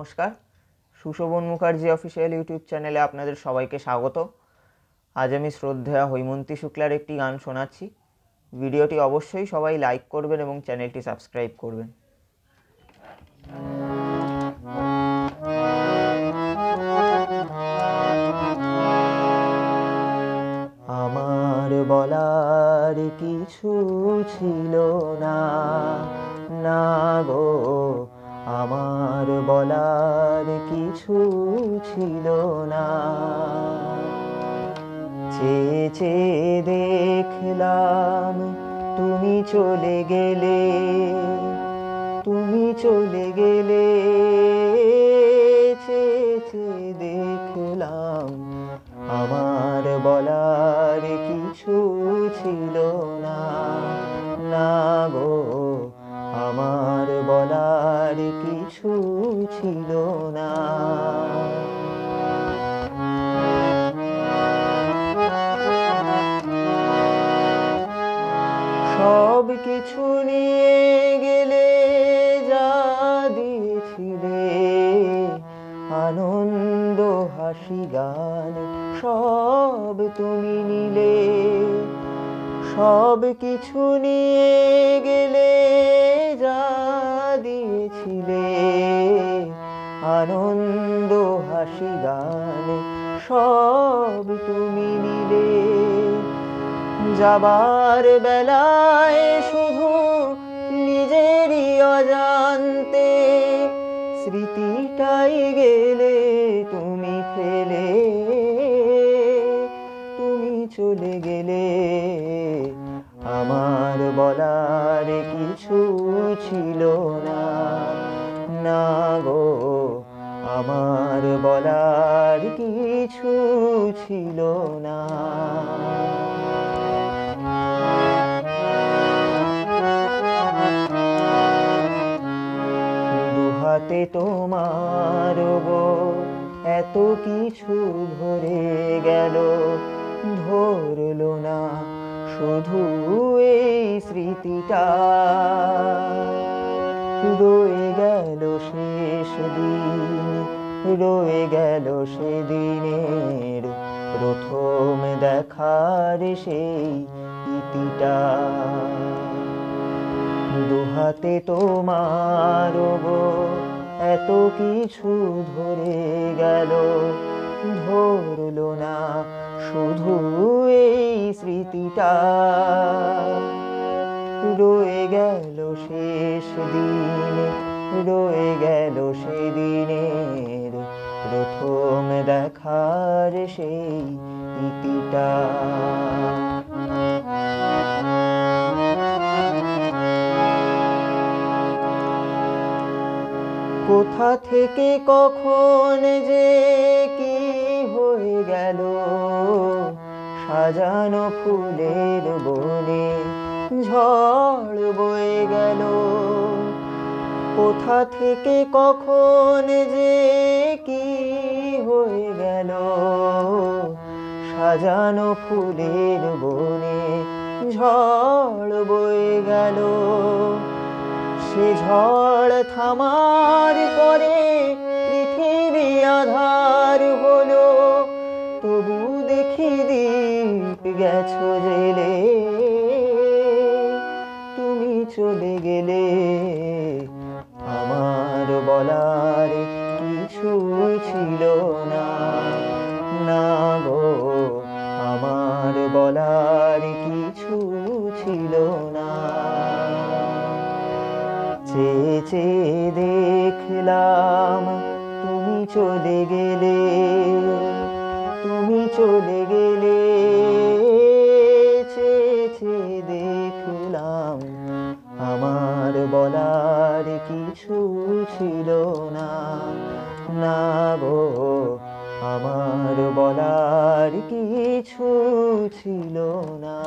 নমস্কার, Sushovan Mukherjee official YouTube চ্যানেলে আপনাদের সবাইকে স্বাগত। আজ আমি শ্রদ্ধেয়া হৈমন্তী শুক্লার একটি গান শোনাচ্ছি। ভিডিওটি অবশ্যই সবাই লাইক করবেন এবং চ্যানেলটি সাবস্ক্রাইব করবেন। আমার বলার কিছু ছিল না, না গো, আমার বলার কিছু ছিল না। চেয়ে চেয়ে দেখলাম তুমি চলে গেলে, তুমি চলে গেলে। চেয়ে চেয়ে দেখলাম আমার বলার কিছু ছিল না, না গো, আমার বলার কিছু ছিল না। সব কিছু নিয়ে গেলে, যা দিয়েছিলে আনন্দ হাসি গান, সব তুমি নিলে। সব কিছু নিয়ে গেলে, যা দিয়েছিলে আনন্দ হাসি গান, সব তুমি নিলে। যাবার বেলায় শুধু নিজেরই অজান্তে স্মৃতিটাই গেলে তুমি ফেলে, তুমি চলে গেলে। আমার বলার কিছু ছিল না, না গো, আমার বলার কিছু ছিল না। দুহাতে তোমার গো এত কিছু ভরে গেল, ধরলো না শুধু এই স্মৃতিটা। রয়ে গেল শেষ দিন, রয়ে গেল সেদিনের প্রথম দেখার সেই ইতিটা। দুহাতে তোমার গো এত কিছু ধরে গেল, ধরলো না শুধু এই স্মৃতিটা। রয়ে গেল শেষ দিন, রয়ে গেল সেদিনের প্রথম দেখার সেই ইতিটা। কোথা থেকে কখন যে কি হয়ে গেল, সাজানো ফুলের বনে ঝড় বয়ে গেল। কোথা থেকে কখন যে কি হয়ে গেল, সাজানো ফুলের বনে ঝড় বয়ে গেল। সে ঝড় থামার পরে পৃথিবী আধার হলো, তবু দেখি দীপ গেছো জেলে, তুমি চলে গেলে। আমার বলার কিছু ছিল না, না গো, আমার বলার কিছু ছিল না। চেয়ে চেয়ে দেখলাম তুমি চলে গেলে, তুমি চলে গেলে। চেয়ে চেয়ে দেখলাম আমার বলার কিছু ছিল না, না গো, আমার বলার কিছু ছিল না।